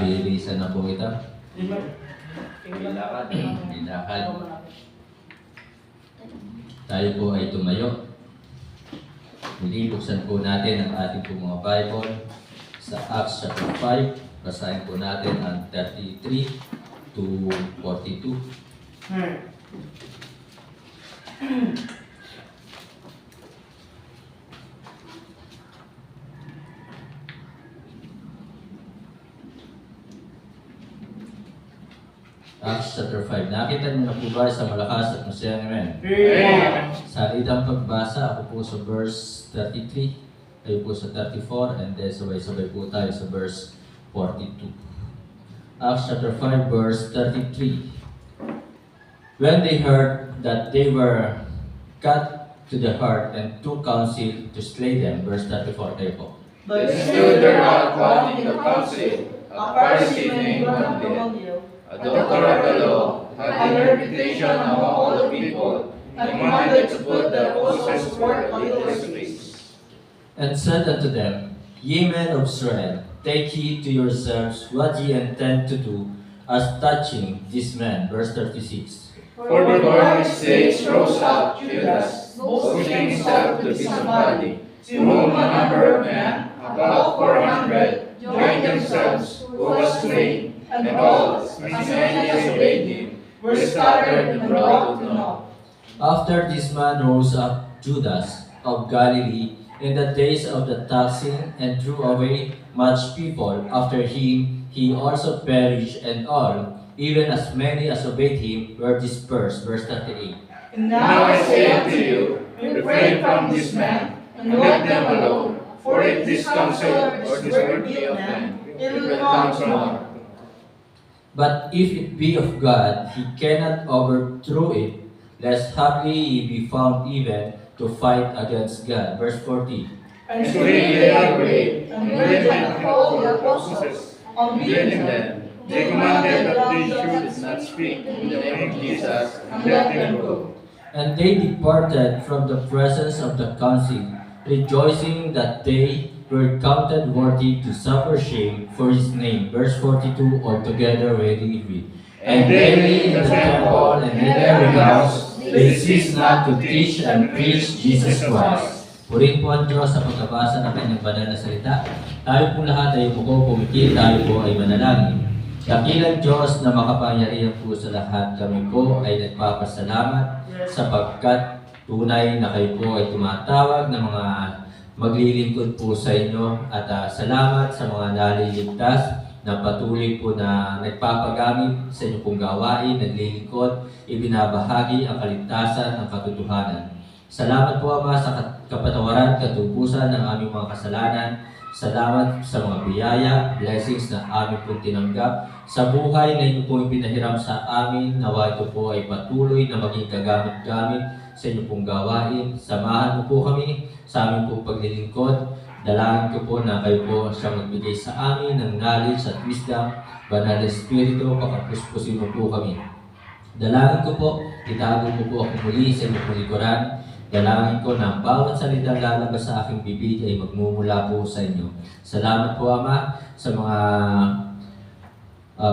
Nabihilisan na po ito. Ilakad. Ilakad. Tayo po ay tumayo. Muli, buksan po natin ang ating po mga Bible sa Acts chapter 5. Basahin po natin ang 33 to 42. Acts chapter 5. Nakita niyo na po ba sa malakas at masayang amen? Amen. Sa alitang pagbasa, ako po sa verse 33, tayo po sa 34, and then sabay-sabay po tayo sa verse 42. Acts chapter 5, verse 33. When they heard that they were cut to the heart and took counsel to slay them, verse 34 tayo po. There stood there one in the council, a Pharisee named Gamaliel, a doctor of the law, had a reputation among all the people, and commanded to put the apostles' word until his feast. And said unto them, Ye men of Israel, take heed to yourselves what ye intend to do as touching this man. Verse 36. For before his days rose up Judas, boasting himself to be somebody, to whom a number of men, about 400, joined themselves, who was slain, and all, as many as obeyed him, were scattered and brought to naught. After this man rose up Judas of Galilee in the days of the taxing, and drew away much people after him, he also perished, and all, even as many as obeyed him, were dispersed. Verse 38. And now I say unto you, refrain from this man, and let them alone. For if this counselor is worthy of men, it will come from God. But if it be of God, he cannot overthrow it, lest haply ye be found even to fight against God. Verse 40. And today they agreed, and when they called the apostles, on beating them, they commanded that they should not speak in the name of Jesus, and let them go. And they departed from the presence of the council, rejoicing that they were counted worthy to suffer shame for his name. Verse 42, altogether ready read. And daily in the temple and in every house, they cease not to teach and preach Jesus Christ. Purihin po ang Diyos sa pagkabasa ng kanyang banal na salita. Tayo po lahat ay umuko, pumikit, tayo po ay manalangin. Dakilang Diyos na makapangyarihan po sa lahat, kami po ay nagpapasalamat sapagkat tunay na kayo po ay tumatawag ng mga maglilingkod po sa inyo, at salamat sa mga naliligtas na patuloy po na nagpapagamit sa inyong pong gawain, naglilingkod, ibinabahagi ang kaligtasan ng katotohanan. Salamat po Ama sa kapatawaran, katubusan ng aming mga kasalanan. Salamat sa mga biyaya, blessings na aming pong tinanggap sa buhay na inyo po pinahiram sa amin. Nawa ito po ay patuloy na maging kagamit-gamit sa inyong pong gawain. Samahan mo po kami sa aming pong paglilingkod. Dalangin ko po na kayo po siyang magbigay sa amin ng knowledge at wisdom. Banal na Espiritu, pakapuspusin mo po kami. Dalangin ko po, itago mo po ako muli sa inyong pong likuran. Dalangin ko na ang bawat salitang lalabas sa aking bibig ay magmumula po sa inyo. Salamat po Ama sa mga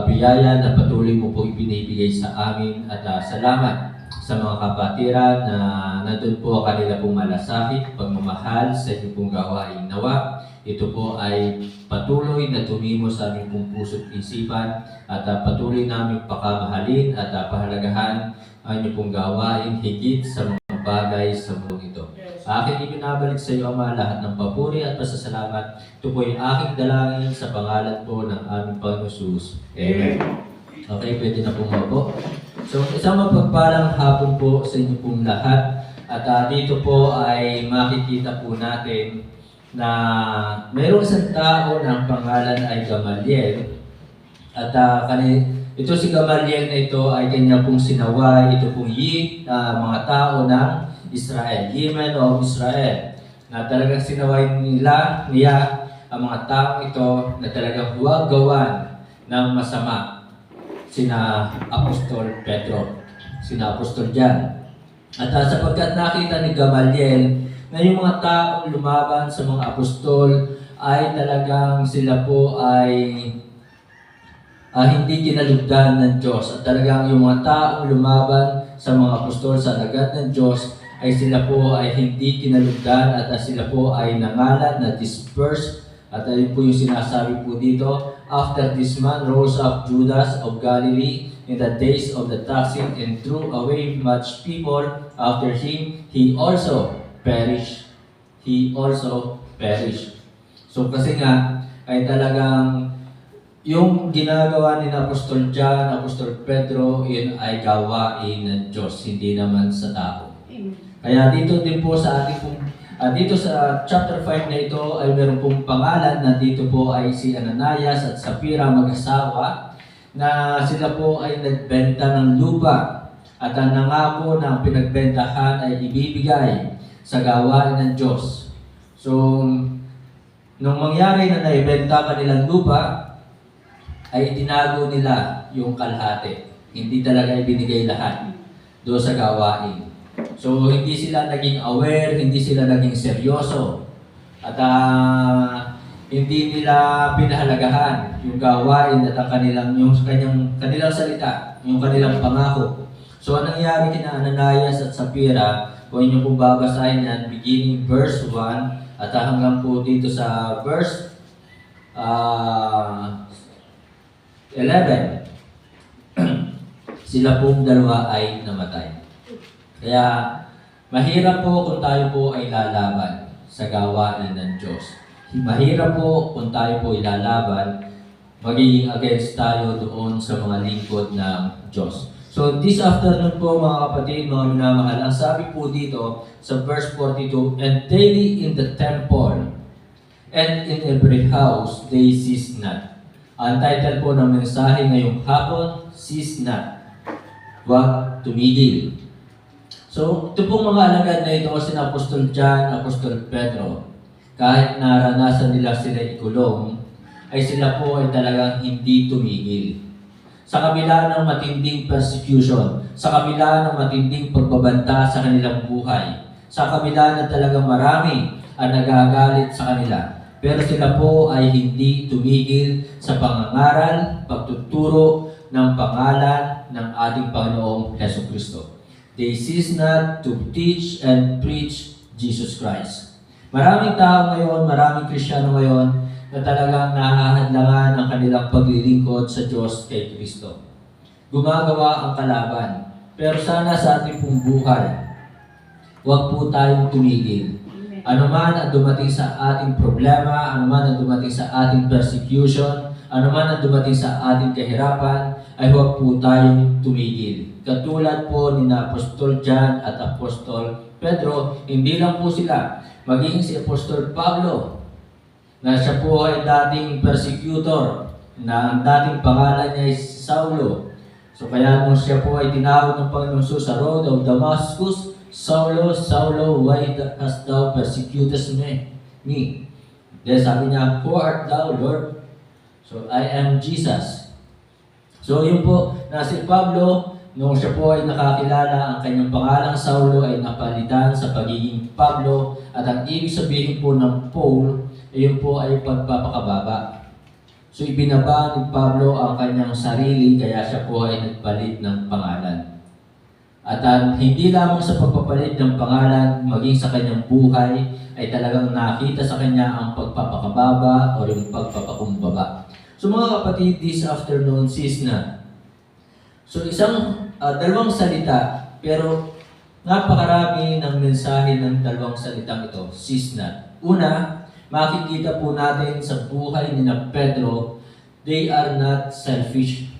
biyaya na patuloy mo po ibinibigay sa amin, at salamat sa mga kapatiran na nandun po kanila pong malasakit, pagmamahal sa inyong pong gawain. Nawa, ito po ay patuloy na tumimo sa aming pong puso't isipan, at patuloy namin pakamahalin at pahalagahan ang inyong pong gawain higit sa mga bagay sa mundo ito. Akin ibinabalik sa iyo Ama lahat ng papuri at pasasalamat. Ito po yung aking dalangin sa pangalan po ng aming Panginoon Jesus. Amen. Okay, pwede na pong maupo. So, isang mapagpalang hapon po sa inyo pong lahat. At dito po ay makikita po natin na mayroong isang tao na ang pangalan ay Gamaliel. At ito si Gamaliel na ito ay kanya pong sinaway, ito pong mga tao ng Israel, Yemen of Israel, na talagang sinaway niya ang mga tao ito na talagang huwag gawan ng masama. Sina Apostol Pedro, sina Apostol Jan. At sapagkat nakita ni Gamaliel na yung mga taong lumaban sa mga apostol ay talagang sila po ay hindi kinalugdan ng Diyos. At talagang yung mga taong lumaban sa mga apostol sa alagad ng Diyos ay sila po ay hindi kinalugdan at sila po ay nangalan na dispersed. At ayun po yung sinasabi po dito, after this man rose up Judas of Galilee in the days of the taxing and threw away much people after him, he also perished. He also perished. So kasi nga, ay talagang yung ginagawa ni Apostol John, Apostol Pedro, yun ay gawain ng Diyos, hindi naman sa tao. Kaya dito din po sa ating pong, dito sa chapter 5 na ito ay meron pong pangalan na dito po ay si Ananias at Sapphira mag-asawa na sila po ay nagbenta ng lupa at ang nangako ng pinagbentahan ay ibibigay sa gawain ng Diyos. So, nung mangyari na naibenta kanilang lupa, ay itinago nila yung kalahati. Hindi talaga ibinigay lahat doon sa gawain. So, hindi sila naging aware, hindi sila naging seryoso. At hindi nila pinahalagahan yung gawain at ang kanilang salita, yung kanilang pangako. So, anong nangyari kina Ananias at Sapphira, kung inyo po babasahin yan, beginning verse 1, at hanggang po dito sa verse 11, sila pong dalawa ay namatay. Kaya, mahirap po kung tayo po ay lalaban sa gawain ng Diyos. Mahirap po kung tayo po ay lalaban, magiging against tayo doon sa mga lingkod ng Diyos. So, this afternoon po mga kapatid, mga minamahal, ang sabi po dito sa verse 42, and daily in the temple and in every house they cease not. Ang title po ng mensahe ngayong hapon, cease not. Huwag tumigil. So, ito pong mga alagad na ito, sina Apostol John, Apostol Pedro, kahit naranasan nila sila ikulong, ay sila po ay talagang hindi tumigil. Sa kabila ng matinding persecution, sa kabila ng matinding pagbabanta sa kanilang buhay, sa kabila na talagang marami ang nagagalit sa kanila, pero sila po ay hindi tumigil sa pangangaral, pagtuturo ng pangalan ng ating Panginoong Hesukristo. They cease not to teach and preach Jesus Christ. Maraming tao ngayon, maraming Kristiyano ngayon na talagang nahahadlangan ang kanilang paglilingkod sa Diyos kay Kristo. Gumagawa ang kalaban. Pero sana sa ating pong buhay, huwag po tayong tumigil. Ano man ang dumating sa ating problema, ano man ang dumating sa ating persecution, ano man ang dumating sa ating kahirapan, ay huwag po tayong tumigil. Katulad po ni Apostol John at Apostol Pedro, hindi lang po sila, maging si Apostol Pablo, na siya po ay dating persecutor, na ang dating pangalan niya ay Saulo. So kaya nung siya po ay tinawag ng Panginoon sa road of Damascus, Saulo, Saulo, why hast thou persecutest me? Then sabi niya, who art thou, Lord? So I am Jesus. So yun po, na si Pablo, nung siya po ay nakakilala, ang kanyang pangalang Saulo ay napalitan sa pagiging Pablo, at ang ibig sabihin po ng Paul, yun po ay pagpapakababa. So ibinaba ni Pablo ang kanyang sarili, kaya siya po ay nagpalit ng pangalan. At hindi lamang sa pagpapalit ng pangalan, maging sa kanyang buhay, ay talagang nakita sa kanya ang pagpapakababa o yung pagpapakumbaba. So mga kapatid, this afternoon, cease na. So dalawang salita, pero napakarami ng mensahe ng dalawang salitang ito, cease na. Una, makikita po natin sa buhay ni Pedro, they are not selfish.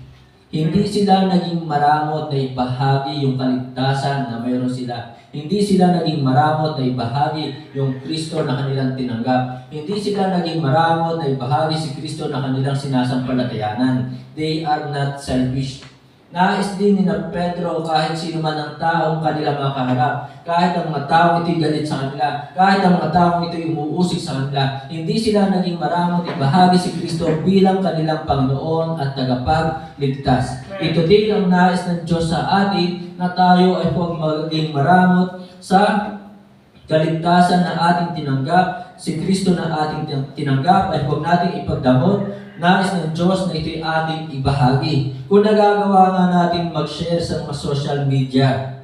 Hindi sila naging maramot na ibahagi yung kaligtasan na mayroon sila. Hindi sila naging maramot na ibahagi yung Kristo na kanilang tinanggap. Hindi sila naging maramot na ibahagi si Kristo na kanilang sinasampalatayanan. They are not selfish. Nais din ni Pedro kahit sino man ang taong kanila makaharap, kahit ang mga taong ito'y galit sa kanila, kahit ang mga taong ito'y umuusik sa kanila, hindi sila naging maramot ibahagi si Kristo bilang kanilang Panginoon at tagapagligtas. Ito din ang nais ng Diyos sa atin na tayo ay huwag maging maramot sa kaligtasan na ating tinanggap, si Kristo na ating tinanggap ay huwag nating ipagdamot Nais ng Diyos na ito'y ating ibahagi. Kung nagagawa nga natin mag-share sa mga social media,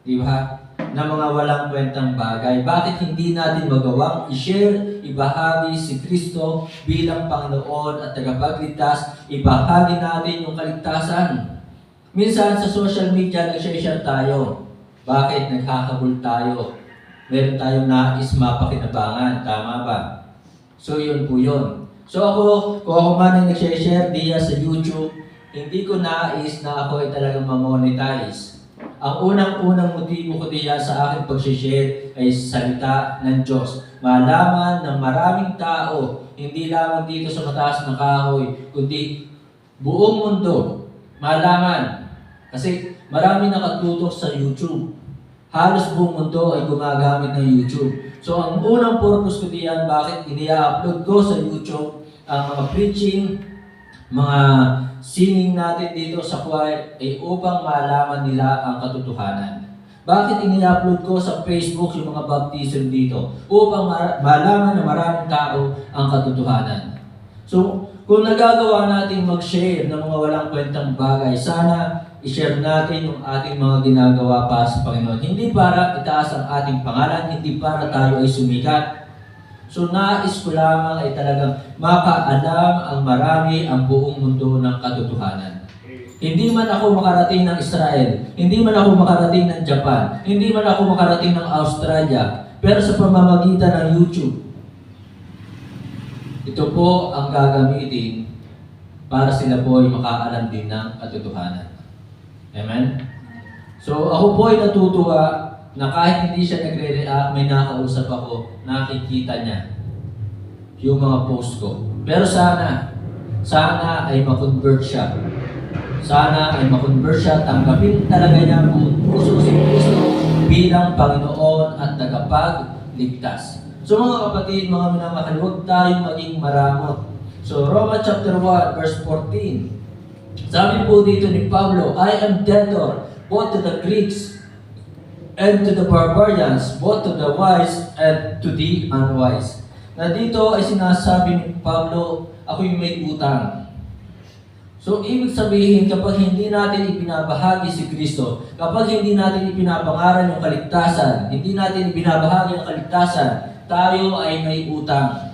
di ba? Na mga walang kwentang bagay. Bakit hindi natin magawang i-share, ibahagi si Kristo bilang Panginoon at tagapagligtas, ibahagi natin yung kaligtasan. Minsan sa social media, nag-share tayo. Bakit? Naghahabol tayo. Meron tayong nais mapakinabangan. Tama ba? So yun po yun. So kung ako man ay nag-share diya sa YouTube, hindi ko nais na ako ay talagang ma-monetize. Ang unang-unang motibo ko diya sa aking pag-share ay salita ng Diyos. Malaman ng maraming tao, hindi lamang dito sa mataas na kahoy, kundi buong mundo, malaman. Kasi marami nakatutok sa YouTube. Halos buong mundo ay gumagamit ng YouTube. So ang unang purpose ko diyan, bakit ini-upload ko sa YouTube ang mga preaching, mga singing natin dito sa choir, ay upang malaman nila ang katotohanan. Bakit ini-upload ko sa Facebook yung mga baptism dito? Upang malaman ng maraming tao ang katotohanan. So kung nagagawa natin mag-share ng mga walang kwentang bagay, sana i-share natin yung ating mga ginagawa para sa Panginoon. Hindi para itaas ang ating pangalan, hindi para tayo ay sumikat. So nais ko lamang ay talagang makaalam ang marami ang buong mundo ng katotohanan. Hindi man ako makarating ng Israel, hindi man ako makarating ng Japan, hindi man ako makarating ng Australia, pero sa pamamagitan ng YouTube, ito po ang gagamitin para sila po ay makaalam din ng katotohanan. Amen? So ako po ay natutuwa na kahit hindi siya nagre-react, may nakausap ako, nakikita niya yung mga post ko. Pero sana ay makonvert siya. Sana ay makonvert siya, tanggapin talaga niya ang puso si Kristo bilang Panginoon at tagapagligtas. So mga kapatid, mga minamahal, huwag tayong maging maramot. So Romans chapter 1, verse 14. Sabi po dito ni Pablo, I am debtor both to the Greeks and to the barbarians, both to the wise and to the unwise. Na dito ay sinasabi ni Pablo, ako'y may utang. So, ibig sabihin, kapag hindi natin ibinabahagi si Kristo, kapag hindi natin ipinapangaral yung kaligtasan, hindi natin ibinabahagi ang kaligtasan, tayo ay may utang.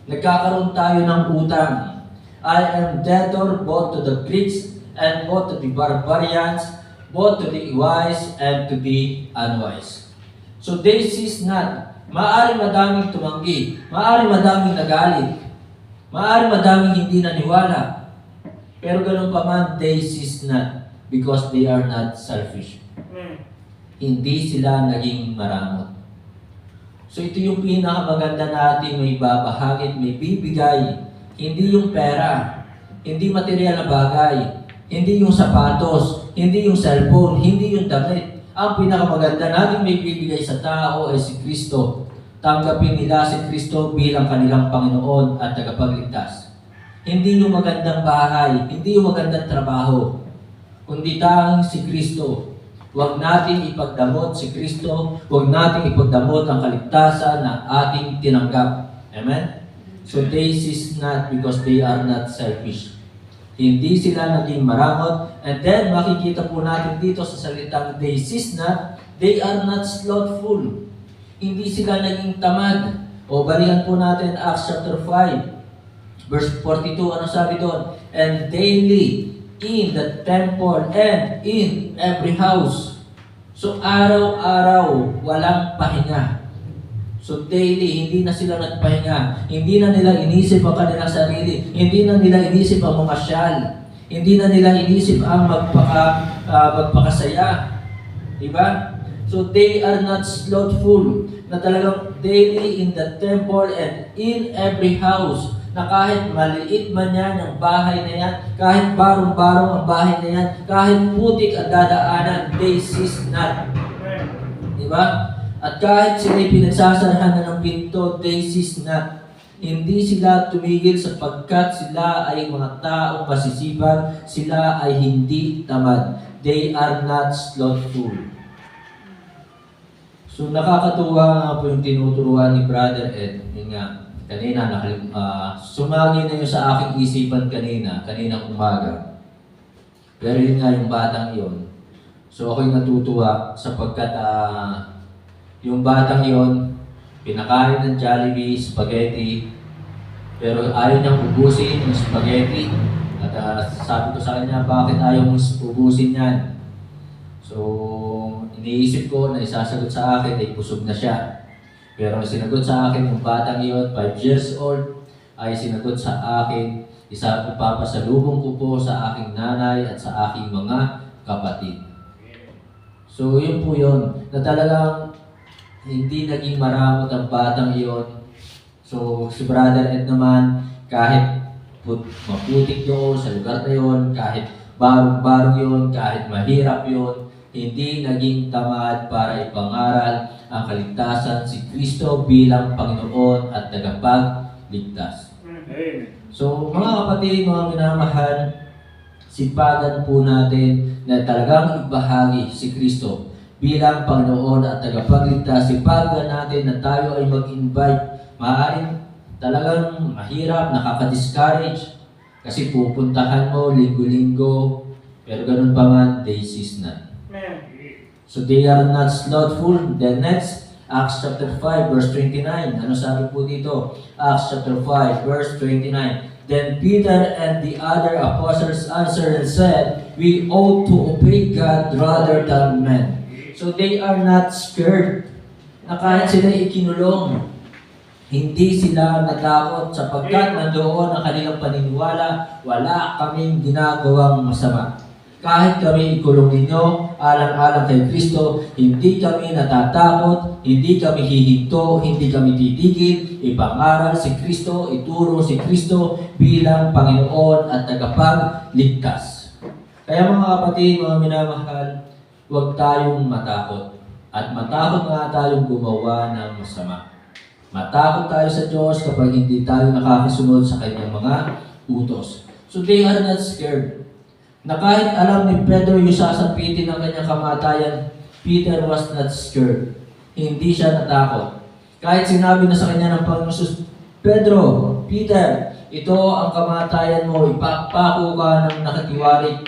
Nagkakaroon tayo ng utang. I am debtor both to the Greeks and both to the barbarians, both to the wise and to the unwise. So they cease not. Maaaring madaming tumanggi, maaaring madaming nagalit, maaaring madaming hindi naniwala. Pero ganun pa man, they cease not because they are not selfish. Hindi sila naging maramot. So ito yung pinakamaganda natin may babahagi, may bibigay. Hindi yung pera, hindi material na bagay, hindi yung sapatos, hindi yung cellphone, hindi yung damit. Ang pinakamaganda natin may bibigay sa tao ay si Kristo. Tanggapin nila si Kristo bilang kanilang Panginoon at tagapagligtas. Hindi yung magandang bahay, hindi yung magandang trabaho, kundi tanging si Kristo. Huwag natin ipagdamot si Kristo, huwag natin ipagdamot ang kaligtasan na ating tinanggap. Amen? So they cease not because they are not selfish. Hindi sila naging maramot. And then makikita po natin dito sa salitang they cease not, they are not slothful. Hindi sila naging tamad. O balikan po natin Acts chapter 5, verse 42. Ano sabi doon? And daily in the temple and in every house. So araw-araw walang pahinga. So daily, hindi na sila nagpahinga. Hindi na nila inisip ang kanilang sarili. Hindi na nila inisip ang mamasyal. Hindi na nila inisip ang magpakasaya. Diba? So they are not slothful. Na talagang daily in the temple and in every house. Na kahit maliit man yan ang bahay na yan, kahit barong-barong ang bahay na yan, kahit putik ang dadaanan, they cease not. Diba? At kahit sila'y pinagsasarahan na ng pinto, they cease not. Hindi sila tumigil sapagkat sila ay mga taong masisipag, sila ay hindi tamad. They are not slothful. So nakakatuwa nga po yung tinuturuan ni Brother Ed. Yun nga, kanina, sumagi na yun sa aking isipan kaninang umaga. Pero yun nga yung batang yun. So ako'y natutuwa sapagkat yung batang yun, pinakain ng Jollibee, spaghetti, pero ayaw niyang ubusin yung spaghetti. At sabi ko sa kanya, bakit ayaw mong ubusin yan? So, iniisip ko na isasagot sa akin ay busog na siya. Pero sinagot sa akin yung batang yun, 5 years old, ay sinagot sa akin, ipapasalubong ko po sa aking nanay at sa aking mga kapatid. So, yun po yun, na talagang hindi naging maramot ang batang yun. So, si Brother Ed naman, kahit maputik yun sa lugar na yun, kahit barong-barong yun, kahit mahirap yun, hindi naging tamad para ipangaral ang kaligtasan si Kristo bilang Panginoon at tagapagligtas. So, mga kapatid, mga minamahal, sipagan po natin na talagang ibahagi si Kristo bilang Panginoon at tagapagligtas. Sipagan natin na tayo ay mag-invite. Maaaring talagang mahirap, nakaka-discourage kasi pupuntahan mo linggo-linggo, pero ganun pa man, they cease not. So they are not slothful. Then next, Acts chapter 5 verse 29. Ano sabi po dito? Acts chapter 5 verse 29. Then Peter and the other apostles answered and said, we ought to obey God rather than men. So they are not scared na kahit sila ikinulong, hindi sila natakot sapagkat nandoon ang kanilang paniniwala, wala kaming ginagawang masama. Kahit kami ikulong ninyo, alang-alang kay Kristo, hindi kami natatakot, hindi kami hihinto, hindi kami titigil, ipangaral si Kristo, ituro si Kristo bilang Panginoon at tagapagligtas. Kaya mga kapatid, mga minamahal, huwag tayong matakot. At matakot nga tayong gumawa ng masama. Matakot tayo sa Diyos kapag hindi tayo nakakasunod sa kanyang mga utos. So they are not scared. Na kahit alam ni Pedro yung sasapitin ng kanyang kamatayan, Peter was not scared. Hindi siya natakot. Kahit sinabi na sa kanya ng Panginoon Jesus, Pedro, Peter, ito ang kamatayan mo, ipapako ka ng nakatiwalik.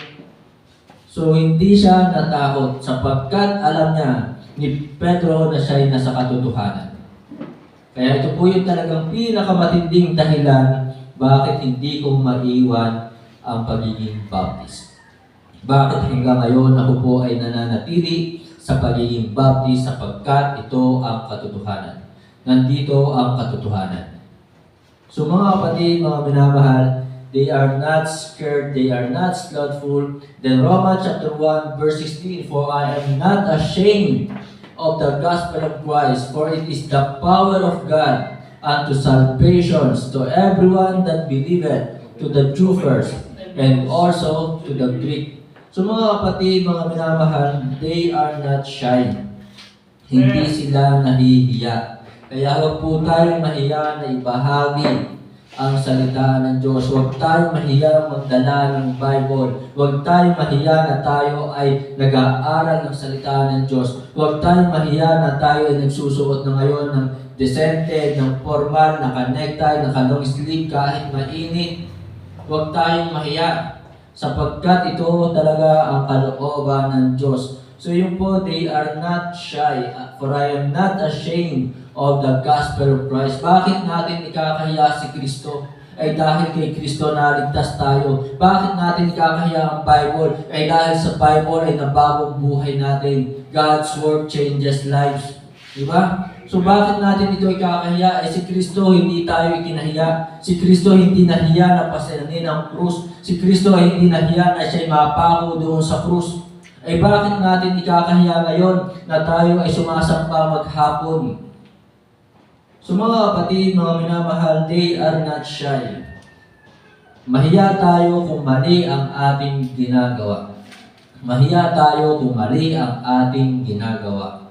So hindi siya natakot sapagkat alam niya ni Pedro na siya ay nasa katotohanan. Kaya ito po yung talagang pinakamatinding dahilan bakit hindi ko maiwan ang pagiging Baptist. Bakit hanggang ngayon ako po ay nananatili sa pagiging Baptist sapagkat ito ang katotohanan. Nandito ang katotohanan. So mga kapatid, mga minamahal, they are not scared, they are not slothful. Then Romans chapter 1 verse 16, for I am not ashamed of the gospel of Christ, for it is the power of God unto salvation to everyone that believeth, to the Jew first, and also to the Greek. So mga kapatid, mga minamahal, they are not shy. Hindi sila nahihiya. Kaya huwag po tayong mahiya na ibahagi ang salita ng Diyos. Huwag tayong mahiya magdala ng Bible. Huwag tayong mahiya na tayo ay nag-aaral ng salita ng Diyos. Huwag tayong mahiya na tayo ay nagsusuot na ngayon ng decente, ng formal, naka-necktie, naka-long sleeve kahit mainit. Huwag tayong mahiya sapagkat ito talaga ang kalooban ng Diyos. So yun po, they are not shy, for I am not ashamed of the gospel of Christ. Bakit natin ikakahiya si Kristo? Ay dahil kay Kristo naligtas tayo. Bakit natin ikakahiya ang Bible? Ay dahil sa Bible ay nabagong buhay natin. God's word changes lives. Diba? So bakit natin ito ikakahiya? Ay si Kristo hindi tayo ikinahiya. Si Kristo hindi nahiya na pasanin ang krus. Si Kristo ay hindi nahiya na siya'y mapako doon sa krus. Ay bakit natin ikakahiya ngayon na tayo ay sumasamba maghapon? So mga kapatid, mga minamahal, they are not shy. Mahiya tayo kung mali ang ating ginagawa. Mahiya tayo kung mali ang ating ginagawa.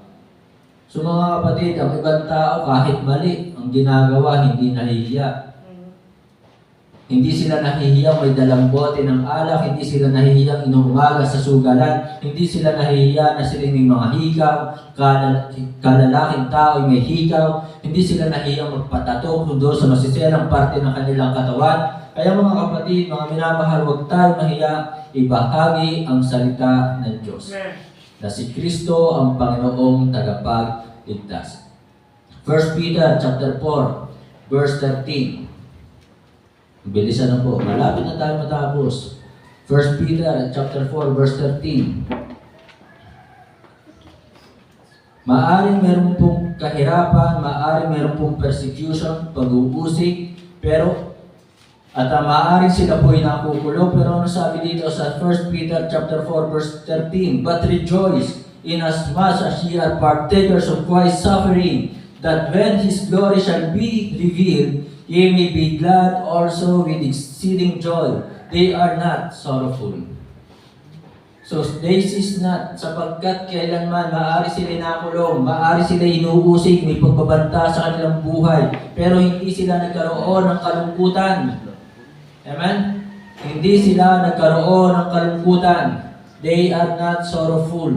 So mga kapatid, ang ibang tao kahit mali ang ginagawa, hindi nahihiya. Hindi sila nahihiyang may dalang bote ng alak, hindi sila nahihiyang inuumaga sa sugalan, hindi sila nahihiya na sila may mga hikaw, kalalaking tao may hikaw, hindi sila nahihiyang magpatato doon sa masiselang parte ng kanilang katawan. Kaya mga kapatid, mga minamahal, huwag tayo mahiya, ibahagi ang salita ng Diyos. Na si Kristo ang Panginoong tagapagligtas. 1 Peter chapter 4, verse 13. Bilisan na po. Malapit na tayo matapos. 1 Peter chapter 4 verse 13. Maaring meron pong kahirapan, maaring meron pong persecution, pag-uusig, pero maaring sila po ay nakukulong. Pero ano sabi dito sa 1 Peter chapter 4 verse 13? But rejoice inasmuch as ye are partakers of Christ's suffering, that when His glory shall be revealed, ye may be glad also with exceeding joy. They are not sorrowful. So this is not, sapagkat kailanman maaari sila nakulong, maaari sila inuusig, may pagbabanta sa kanilang buhay, pero hindi sila nagkaroon ng kalungkutan. Amen? Hindi sila nagkaroon ng kalungkutan. They are not sorrowful.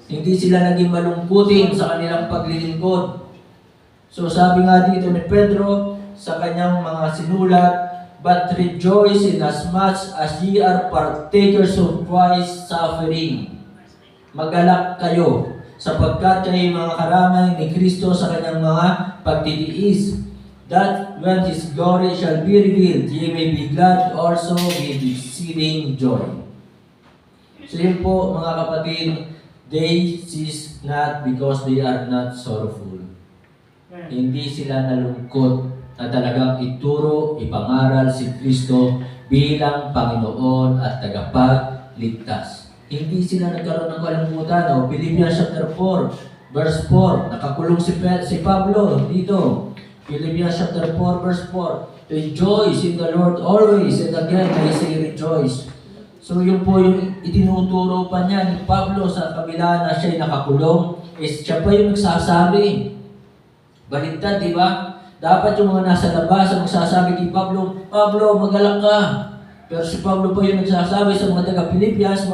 Hindi sila naging malungkutin sa kanilang paglilingkod. So sabi nga dito ni Pedro, sa kanyang mga sinulat, but rejoice inasmuch as ye are partakers of Christ's suffering. Magalak kayo, sapagkat kayo mga karamay ni Kristo sa kanyang mga pagtitiis, that when His glory shall be revealed, ye may be glad also with exceeding joy. So yun po mga kapatid, they cease not because they are not sorrowful. Hindi sila nalungkot na talagang ituro, ipangaral si Kristo bilang Panginoon at tagapagligtas. Hindi sila nagkaroon ng kalungkutan. Philippians chapter 4, verse 4, nakakulong si Pablo dito. Philippians chapter 4, verse 4, rejoice in the Lord always, and again I say rejoice. So yun po yung itinuturo pa niya ni Pablo sa kabila na siya'y nakakulong, siya pa yung nagsasabi. Baligtad, di ba? Dapat yung mga nasa labas ang magsasabi kay Pablo, Pablo, magalak ka. Pero si Pablo po yung nagsasabi sa mga taga-Philippians,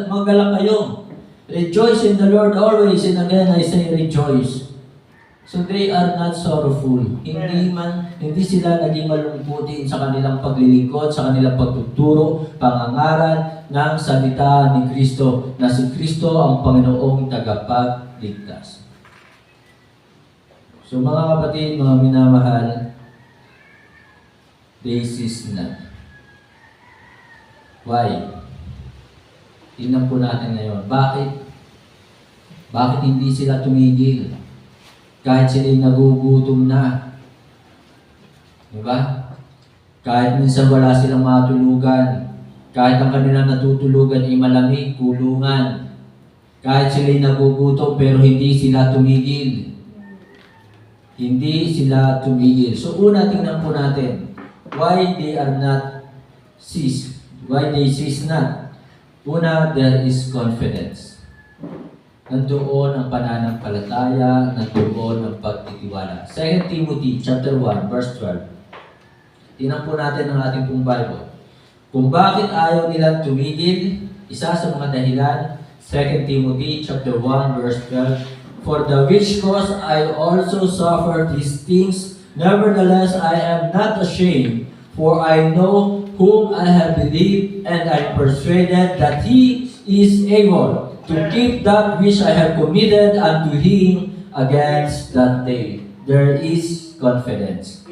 magalak kayo. Rejoice in the Lord always, and again I say rejoice. So they are not sorrowful. Hindi sila naging malungkutin sa kanilang paglilingkod, sa kanilang pagtuturo, pangangaral ng salita ni Kristo, na si Kristo ang Panginoong tagapagligtas. So mga kapatid, mga minamahal, they cease not. Why? Tingnan po natin ngayon. Bakit? Bakit hindi sila tumigil? Kahit sila'y nagugutom na. Diba? Kahit minsan wala silang matulugan. Kahit ang kanilang natutulugan ay malamig, kulungan. Kahit sila'y nagugutom pero hindi sila tumigil. Hindi sila tumigil. So una, tingnan po natin. Why they are not cease? Why they cease not? Una, there is confidence. Nandoon ang pananampalataya, nandoon ang pagtitiwala. 2 Timothy chapter 1, verse 12. Tingnan po natin ang ating pong Bible. Kung bakit ayaw nilang tumigil, isa sa mga dahilan, 2 Timothy chapter 1, verse 12, for the which cause I also suffer these things, nevertheless I am not ashamed, for I know whom I have believed, and I am persuaded that He is able to keep that which I have committed unto Him against that day. There is confidence.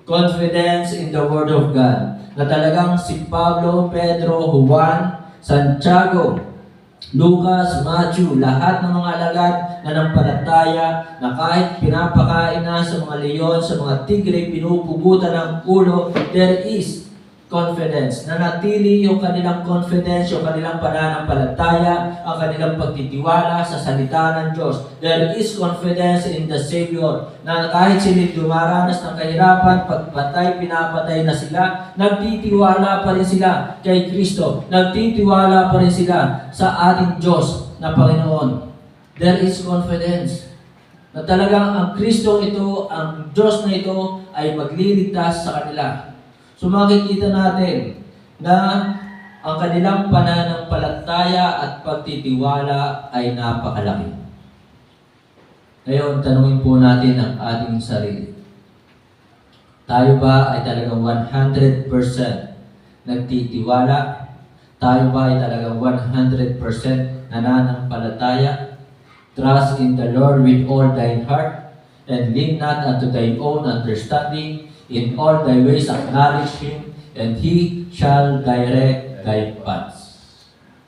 Confidence in the Word of God. Na talagang si Pablo, Pedro, Juan, Santiago, Lucas, Matthew, lahat ng mga alagad na nampalataya na kahit pinapakain na sa mga leon, sa mga tigre, pinupugutan ng ulo, there is confidence. Nanatili yung kanilang confidence, yung kanilang pananampalataya, ang kanilang pagtitiwala sa salita ng Diyos. There is confidence in the Savior na kahit sila dumaranas ng kahirapan, pagpatay, pinapatay na sila, nagtitiwala pa rin sila kay Kristo. Nagtitiwala pa rin sila sa ating Diyos na Panginoon. There is confidence na talagang ang Kristo ito, ang Diyos na ito ay magliligtas sa kanila. So makikita natin na ang kanilang pananampalataya at pagtitiwala ay napakalaki. Ngayon, tanungin po natin ang ating sarili. Tayo ba ay talagang 100% nagtitiwala? Tayo ba ay talagang 100% nananampalataya? Trust in the Lord with all thine heart, and lean not unto thy own understanding. In all thy ways acknowledge Him, and He shall direct thy paths.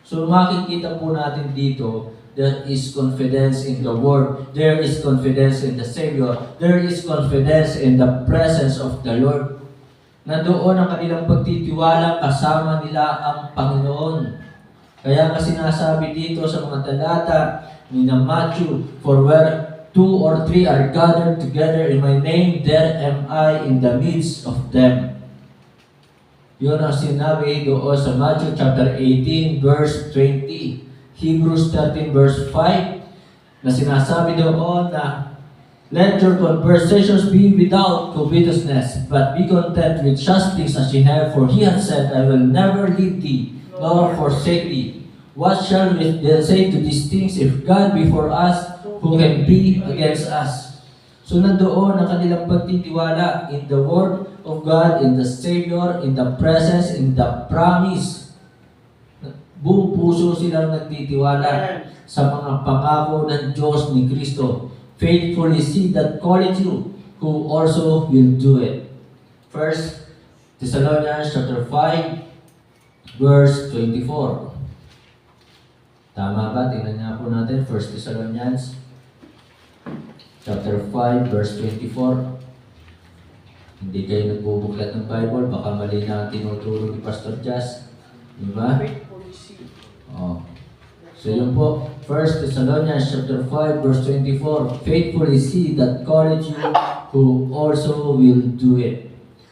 So makikita po natin dito, there is confidence in the Word. There is confidence in the Savior. There is confidence in the presence of the Lord. Nandoon ang kanilang pagtitiwala, kasama nila ang Panginoon. Kaya nga sinasabi dito sa mga talata ni Matthew, for where 2 or 3 are gathered together in my name, there am I in the midst of them. Yun ang sinabi doon sa Matthew chapter 18 verse 20. Hebrews 13 verse 5 na sinasabi doon na let your conversations be without covetousness, but be content with such things as ye have, for He hath said, I will never leave thee, nor forsake thee. What shall we then say to these things? If God be for us, who can be against us? So nandoon ang kanilang pagtitiwala in the Word of God, in the Savior, in the presence, in the promise. Buong puso silang nagtitiwala sa mga pangako ng Diyos ni Kristo. Faithfully see that calleth you, who also will do it. 1 Thessalonians chapter 5, verse 24. Tama ba? Tingnan nga po natin. 1 Thessalonians chapter 5, verse 24. Hindi kayo nagbubuklat ng Bible, baka mali na ang tinuturo ni Pastor Jazz. Diba? Oh. So yun po, 1 Thessalonians chapter 5, verse 24. Faithfully see that calleth you, who also will do it.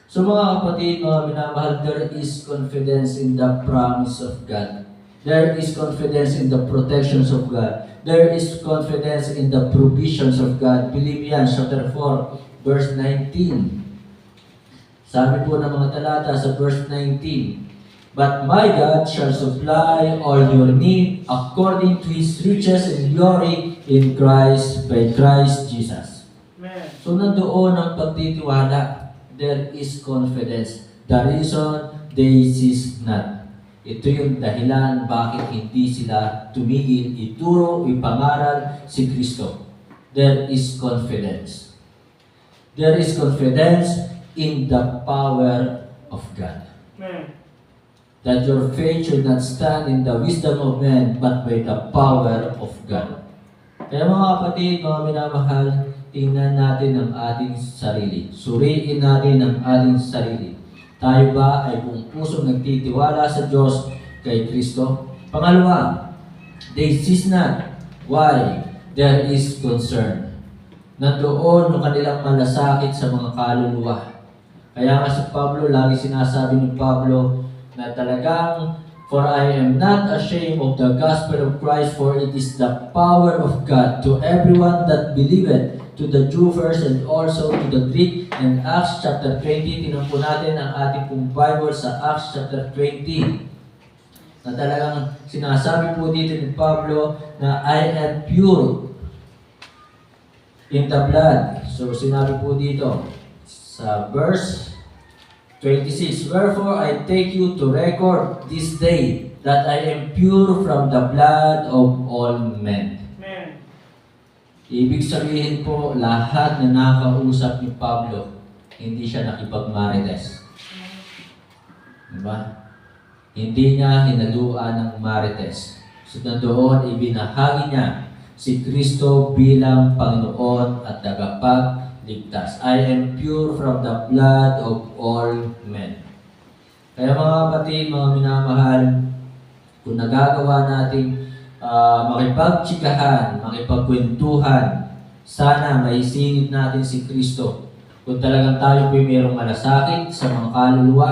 So mga kapatid, mga minamahal, there is confidence in the promise of God. There is confidence in the protections of God. There is confidence in the provisions of God. Philippians chapter 4, verse 19. Sabi po ng mga talata sa verse 19, but my God shall supply all your need according to His riches and glory in Christ, by Christ Jesus. Amen. So nandoon ang pagtitiwala. There is confidence. The reason they cease not. Ito yung dahilan bakit hindi sila tumigil, ituro, ipangaral si Kristo. There is confidence. There is confidence in the power of God. Amen. That your faith should not stand in the wisdom of men, but by the power of God. Kaya mga kapatid, mga minamahal, tingnan natin ang ating sarili. Suriin natin ang ating sarili. Tayo ba ay buong pusong nagtitiwala sa Diyos kay Kristo? Pangalawa, they cease not. Why? There is concern. Nandoon ang kanilang malasakit sa mga kaluluwa. Kaya nga si Pablo, lagi sinasabi ni Pablo, na talagang, for I am not ashamed of the gospel of Christ, for it is the power of God to everyone that believeth, to the Jew first and also to the Greek. And Acts chapter 20, tingnan po natin ang ating pong Bible sa Acts chapter 20. Na talagang sinasabi po dito ni Pablo na I am pure in the blood. So sinabi po dito sa verse 26, wherefore I take you to record this day that I am pure from the blood of all men. Amen. Ibig sabihin po, lahat na nakausap ni Pablo, hindi siya nakipagmarites. Diba? Hindi niya hinaluan ng marites. So nandoon, ibinahagi niya si Kristo bilang Panginoon at tagapagligtas. I am pure from the blood of all men. Kaya mga kapatid, mga minamahal, kung nagagawa nating makipagtsikahan, makipagkwentuhan, sana maisingit natin si Kristo. Kung talagang tayo po mayroong malasakit sa mga kaluluwa,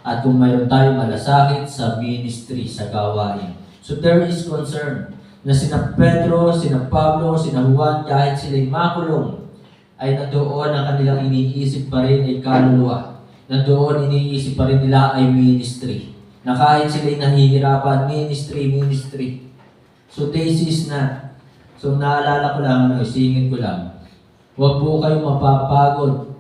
at kung mayroon tayong malasakit sa ministry, sa gawain. So there is concern na sina Pedro, sina Pablo, sina Juan, kahit sila'y makulong, ay nandoon ang kanilang iniisip pa rin ay kaluluwa. nandoon iniisip pa rin nila ay ministry. Na kahit sila'y nahihirapan, ministry. So this is not. So naalala ko lang, isingin ko lang. Huwag po kayong mapapagod.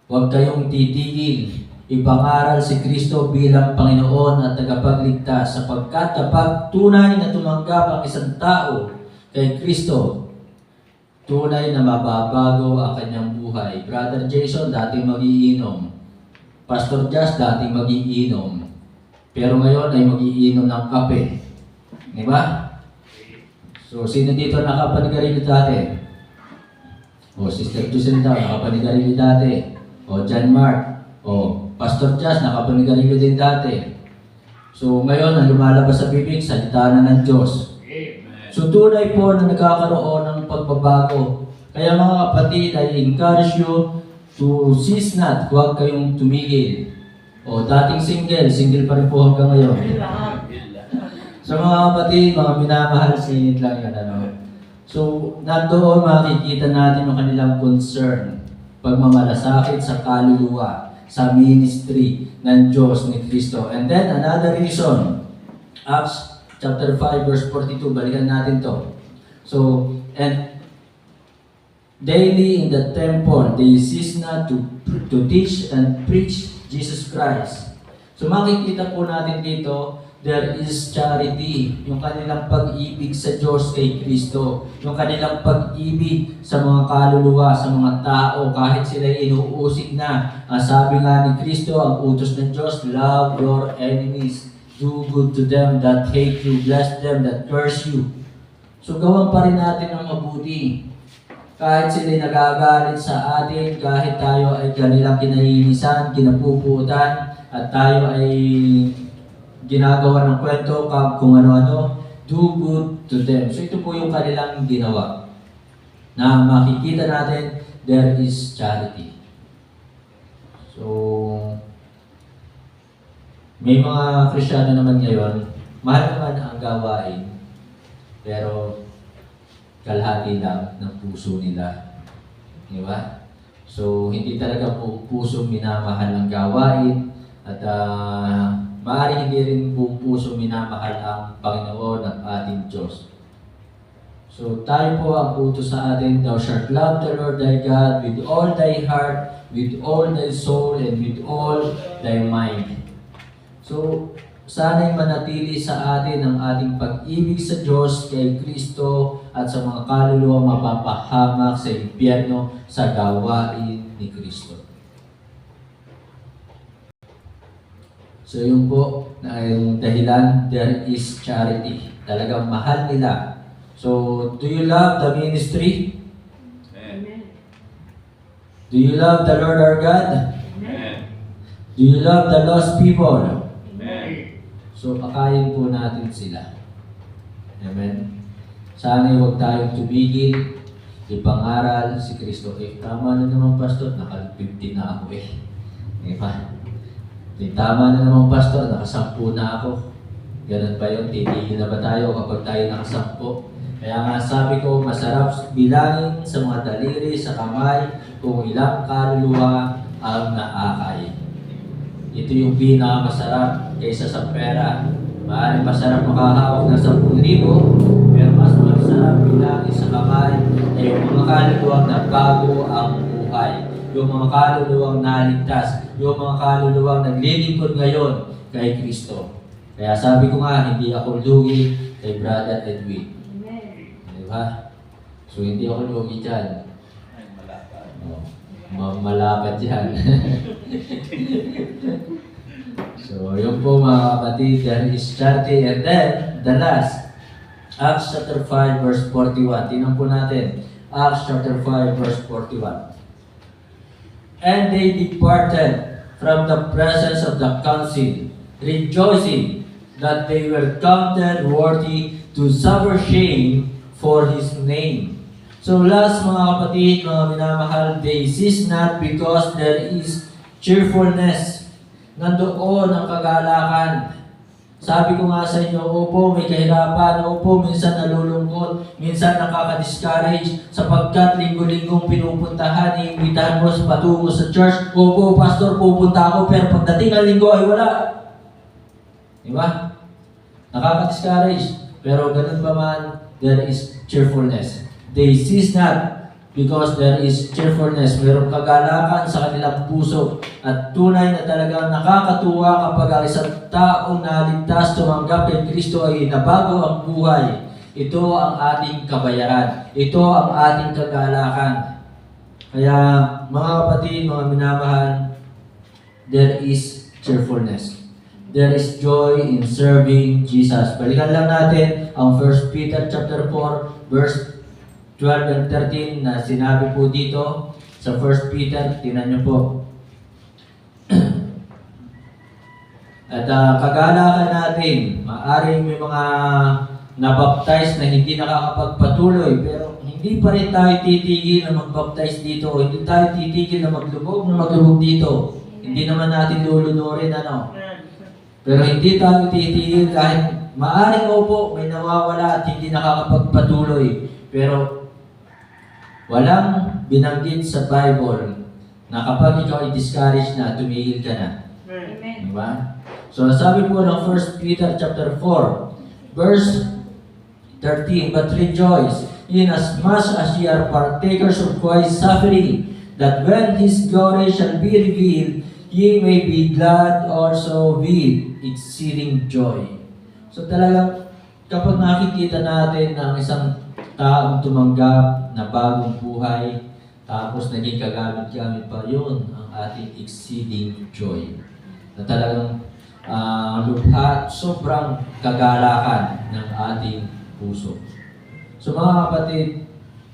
Huwag kayong titigil. Ipangaral si Kristo bilang Panginoon at tagapagligtas sapagkat kapag tunay na tumanggap ang isang tao kay Kristo, tunay na mababago ang kanyang buhay. Brother Jason, dati magiinom. Pastor Josh, dati magiinom. Pero ngayon ay magiinom ng kape. Di ba? So, sino dito nakapanigarilyo dati? O, Sister Jacinta, nakapanigarilyo dati. O, John Mark. O, Pastor Josh, nakapanigarilyo din dati. So, ngayon, ang lumalabas sa bibig, salita na ng Diyos. So, tunay po na nagkakaroon ng pagbabago. Kaya mga kapatid, I encourage you to cease not. Huwag kayong tumigil. O, dating single pa rin po hanggang ngayon. So mga kapatid, mga minamahal, singit lang yan. So, nandoon makikita natin yung kanilang concern, pagmamalasakit sa kaluluwa, sa ministry ng Diyos ni Kristo. And then, another reason, Acts chapter 5, verse 42, balikan natin to. So, and daily in the temple, they cease not to teach and preach Jesus Christ. So makikita po natin dito, there is charity, yung kanilang pag-ibig sa Diyos kay Kristo, yung kanilang pag-ibig sa mga kaluluwa, sa mga tao, kahit sila inuusig na. Sabi nga ni Kristo, ang utos ng Diyos, love your enemies, do good to them that hate you, bless them that curse you. So gawan pa rin natin ang mabuti. Kahit sila nagagalit sa atin, kahit tayo ay kanilang kinainisan, kinapuputan, at tayo ay ginagawa ng kwento kung ano-ano, do good to them. So ito po yung kanilang ginawa. Na makikita natin, there is charity. So, may mga Kristiyano naman ngayon, mahal naman ang gawain, pero kalahati lang ng puso nila. Di ba? So, hindi talaga po puso minamahal ang gawain at maaari hindi rin buong puso minamahal ang Panginoon at ating Diyos. So, tayo po ang utos sa atin, thou shalt love the Lord thy God with all thy heart, with all thy soul, and with all thy mind. So, sana'y manatili sa atin ang ating pag-ibig sa Diyos, kay Kristo, at sa mga kaluluwa mapapahamak sa impyerno sa gawain ni Kristo. So yun po na yung dahilan, there is charity. Talagang mahal nila. So, do you love the ministry? Amen. Do you love the Lord our God? Amen. Do you love the lost people? Amen. So, pakain po natin sila. Amen. Sana'y huwag tayong tumigil, ipangaral si Kristo. Tama na naman, Pastor, naka-50 na ako Diba? Tama na naman, Pastor, naka-10 na ako. Ganun ba yun? Titigil na ba tayo kapag tayo naka-10? Kaya nga sabi ko, masarap bilangin sa mga daliri, sa kamay, kung ilang kaluluwa ang naakay. Ito yung pinakamasarap kaysa sa pera. Maaaring masarap makahawak ng 10,000, pero mas masarap bilangin sa kamay ay yung mga kaluluwang na bago ang buhay. Yung mga kaluluwang naligtas, yung mga kaluluwang naglilingkod ngayon kay Kristo. Kaya sabi ko nga, hindi ako lugi kay Brother Edwin. Diba? So hindi ako lugi dyan. Malapad yan. So, yun po mga kapatid, there is charity. And then, the last, Acts chapter 5, verse 41. Tingnan po natin. Acts chapter 5, verse 41. And they departed from the presence of the council, rejoicing that they were counted worthy to suffer shame for His name. So last mga kapatid, mga minamahal, they cease not because there is cheerfulness. Nandoon ang kagalakan Sabi ko nga sa inyo, opo, may kahirapan, opo, minsan nalulungkot, minsan nakaka-discourage, sapagkat linggo-linggong pinupuntahan, iimbitahan mo sa patungo sa church, opo, pastor, pupunta ako, pero pagdating ng linggo ay wala. Di ba? Nakaka-discourage. Pero ganun pa man, there is cheerfulness. They cease not because there is cheerfulness. Mayroong kagalakan sa kanilang puso. At tunay na talagang nakakatuwa kapag ang isang taong naligtas tumanggap kay Kristo ay nabago ang buhay. Ito ang ating kabayaran. Ito ang ating kagalakan. Kaya mga kapatid, mga minamahal, there is cheerfulness. There is joy in serving Jesus. Balikan lang natin ang 1 Peter chapter 4, verse 12 and 13 na sinabi po dito sa 1 Peter. Tingnan niyo po. At kagalakan natin, maaring may mga nabaptize na hindi nakakapagpatuloy, pero hindi pa rin tayo titigil na magbaptize dito. Hindi tayo titigil na maglubog dito. Hindi naman natin lulunurin, ano. Pero hindi tayo titigil kahit maaring opo, may nawawala at hindi nakakapagpatuloy. Pero walang binanggit sa Bible na kapag ikaw ay discouraged na, tumigil ka na. Amen. Diba? So sabi po ng 1 Peter chapter 4, verse 13, but rejoice inasmuch as ye are partakers of Christ's suffering, that when His glory shall be revealed, ye may be glad also with exceeding joy. So talagang kapag nakikita natin ng isang taong tumanggap na bagong buhay, tapos naging kagamit-gamit pa yun, ang ating exceeding joy. Na talagang lubha, sobrang kagalakan ng ating puso. So mga kapatid,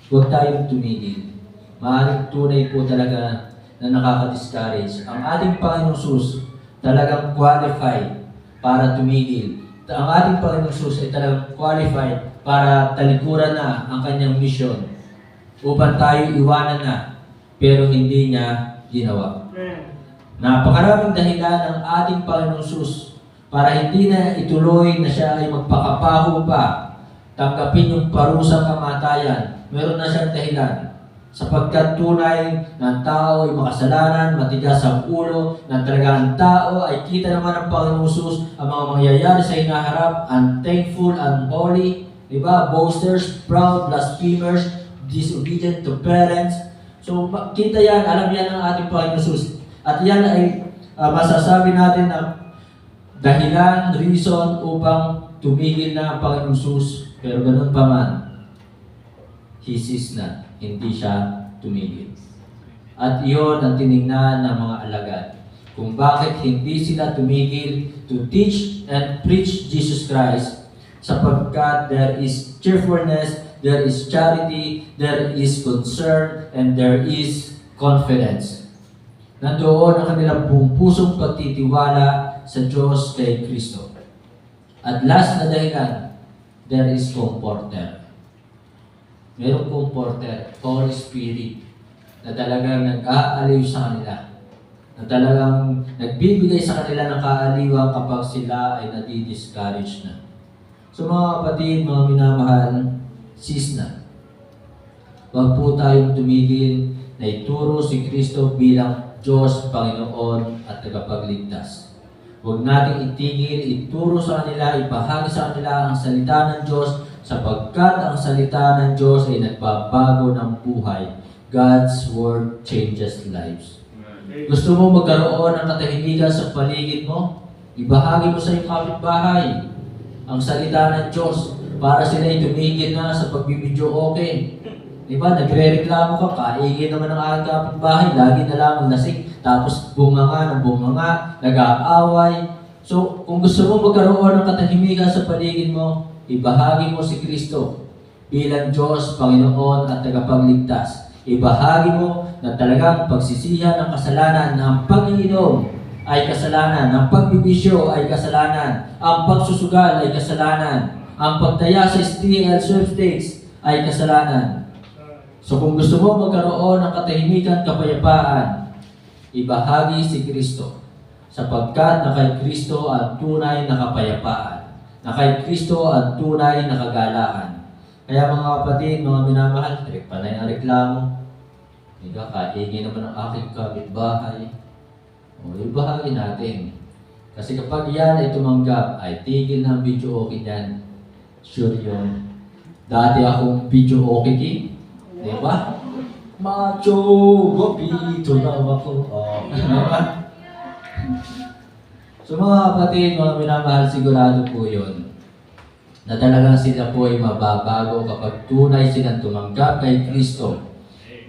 huwag tayong tumigil. Maaaring tunay po talaga na nakaka-discourage. Ang ating Panginoong Sus talagang qualified para tumigil. Ang ating Panginoong Sus ay talagang qualified para talikuran na ang kanyang mission upang tayo iwanan na, pero hindi niya ginawa. Napakaraming dahilan ng ating Panginoong Sus para hindi na ituloy na siya ay magpakapaho pa, tanggapin yung parusang kamatayan. Meron na siyang dahilan. Sapagkat tunay na ang tao ay makasalanan, matigas ang ulo, na talagang tao ay kita naman ng Panginoong Sus ang mga mangyayari sa hinaharap, unthankful, unholy, diba? Boasters, proud, blasphemers, disobedient to parents. So kita yan, alam yan ng ating Panginoong Sus. At yan ay masasabi natin na dahilan, reason upang tumigil na ang Panginoong Sus. Pero ganun pa man, He ceased not. Hindi siya tumigil. At iyon ang tiningnan ng mga alagad. Kung bakit hindi sila tumigil to teach and preach Jesus Christ, sapagkat there is cheerfulness, there is charity, there is concern, and there is confidence. Nandoon ang kanilang buong pusong pagtitiwala sa Diyos kay Kristo. At last na dahilan, there is comforter. Merong comforter, Holy Spirit, na talagang nag-aaliw sa kanila. Na talagang nagbibigay sa kanila ng kaaliwan kapag sila ay nadi-discourage na. So mga kapatid, mga minamahal, cease na. Huwag po tayong tumigil na ituro si Kristo bilang Diyos, Panginoon at tagapagligtas. Huwag nating itigil, ituro sa kanila, ipahagi sa kanila ang salita ng Diyos, sapagkat ang salita ng Diyos ay nagbabago ng buhay. God's Word changes lives. Gusto mo magkaroon ng katahimikan sa paligid mo? Ibahagi mo sa iyong kapitbahay ang salita ng Diyos para sila ay tumigil na sa pagbibidyo okay. Diba? Nagre-reklamo ka, kaingin naman ang aking kapitbahay, lagi na lang lasing, tapos bunganga ng bunganga, nag-aaway. So, kung gusto mo magkaroon ng katahimikan sa paligid mo, ibahagi mo si Kristo bilang Diyos, Panginoon at tagapagligtas. Ibahagi mo na talagang pagsisihan ng kasalanan, na ang pag-iinom ay kasalanan, ang pagbibisyo ay kasalanan, ang pagsusugal ay kasalanan, ang pagtaya sa steal sweepstakes ay kasalanan. So kung gusto mo magkaroon ng katahimikan, kapayapaan, ibahagi si Kristo. sapagkat na kay Kristo ang tunay na kapayapaan, na kay Kristo ang tunay na kagalakan. Kaya mga kapatid, mga minamahal, panay ang reklamo. Ika, kaingin naman ang aking kapitbahay. O, ibahagi natin. Kasi kapag yan ay tumanggap, ay tigil ng video okay yan. Sure yun. Dati akong video okay king. Di ba? Macho, gopito na ako. Oh, diba? So mga kapatid, mga minamahal, sigurado po yun na talagang sila po ay mababago kapag tunay silang tumanggap kay Kristo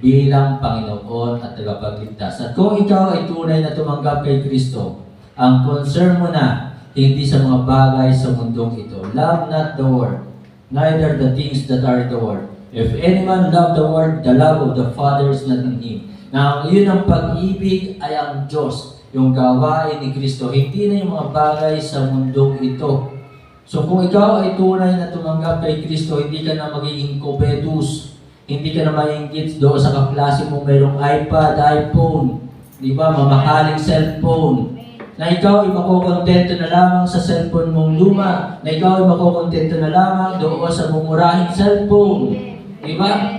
bilang Panginoon at tagapagligtas. At kung ikaw ay tunay na tumanggap kay Kristo, ang concern mo na hindi sa mga bagay sa mundong ito. Love not the world, neither the things that are in the world. If anyone love the world, the love of the Father is not in him. Na yun ang pag-ibig ay ang Diyos, yung gawain ni Kristo, hindi na yung mga bagay sa mundong ito. So kung ikaw ay tunay na tumanggap kay Kristo, hindi ka na magiging covetous, hindi ka na maingit doon sa kaklase mo mayroong iPad, iPhone, di ba, mamahaling cellphone, na ikaw ay makukontento na lamang sa cellphone mong luma, na ikaw ay makukontento na lamang doon sa mumurahing cellphone, di ba?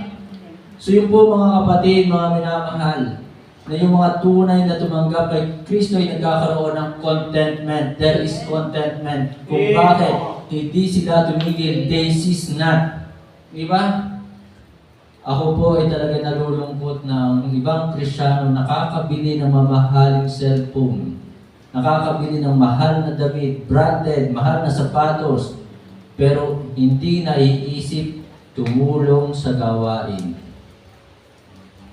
So yun po mga kapatid, mga minamahal, na yung mga tunay na tumanggap kay Kristo ay nagkakaroon ng contentment. There is contentment. Kung bakit hindi sila tumigil, they cease not. Di ba? Ako po ay talaga nalulungkot na ang ibang Kristiyano nakakabili ng mamahaling cellphone, nakakabili ng mahal na damit, branded, mahal na sapatos, pero hindi naiisip tumulong sa gawain.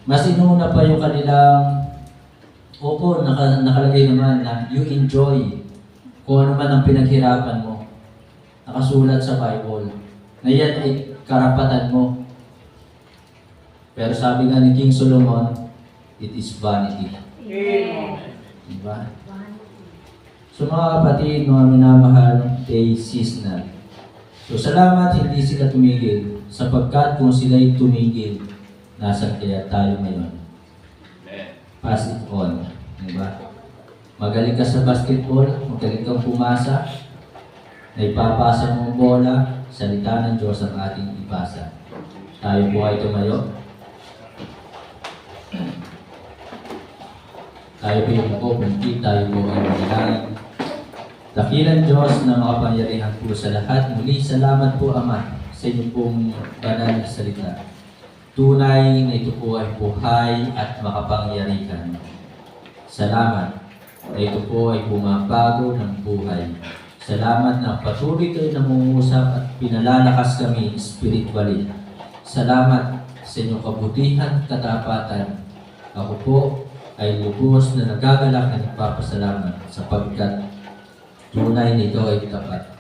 Mas inuna pa yung kanilang, opo, nakalagay naman na you enjoy kung ano man ang pinaghirapan mo. Nakasulat sa Bible na yan ay karapatan mo. Pero sabi nga ni King Solomon, it is vanity. Diba? So mga kapatid, mga minamahal, they cease not. So salamat hindi sila tumigil, sapagkat kung sila'y tumigil, nasaan kaya tayo ngayon? Pass it on. Diba? Magaling ka sa basketball, magaling kang pumasa, na ipapasa mo ang bola, salita ng Diyos ang ating ipasa. Tayo po ay tumayo. Tayo po yung pupunti, tayo po ay manalangin. Dakilang Diyos na makapangyarihan po sa lahat. Muli, salamat po Ama sa inyong pong banal na salita. Tunay na ito po ay buhay at makapangyarihan. Salamat na ito po ay bumabago ng buhay. Salamat na patuloy kayo nangungusap at pinalalakas kami spiritually. Salamat sa inyong kabutihan at katapatan. Ako po ay lubos na nagagalak at nagpapasalamat sapagkat tunay na ito ay tapat.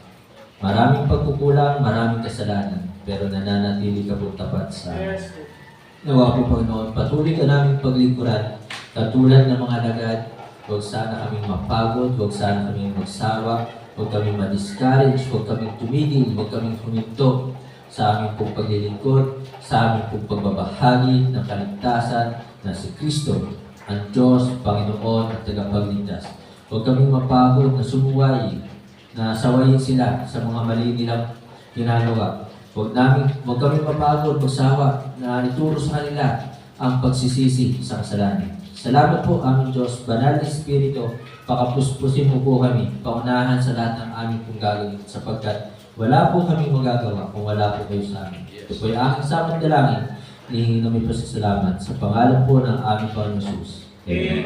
Maraming pagkukulang, maraming kasalanan, pero nananatili ka po tapat sa amin. Nawa po Panginoon, patuloy ka namin paglingkuran, katulad ng mga lagad. Huwag sana kaming mapagod, huwag sana kaming magsawa, huwag kaming ma-discourage, huwag kaming tumigil, huwag kaming huminto sa aming pong paglilingkod, sa aming pong pagbabahagi ng kaligtasan na si Kristo, ang Diyos, Panginoon at tagapagligtas. Huwag kaming mapagod na sumuway, na sawayin sila sa mga mali nilang ginagawa. Huwag kami mapagod, magsawa na ituro sa kanila ang pagsisisi sa kasalanan. Salamat po aming Diyos, banal na Espiritu, pakapuspusin mo po kami, paunahan sa lahat ng aming pong gagawin, sapagkat wala po kami magagawa kung wala po kayo sa amin. Ito po ay aking samang dalangin, hihingi namin po sa salamat sa pangalan po ng aming Panginoon Jesus. Amen.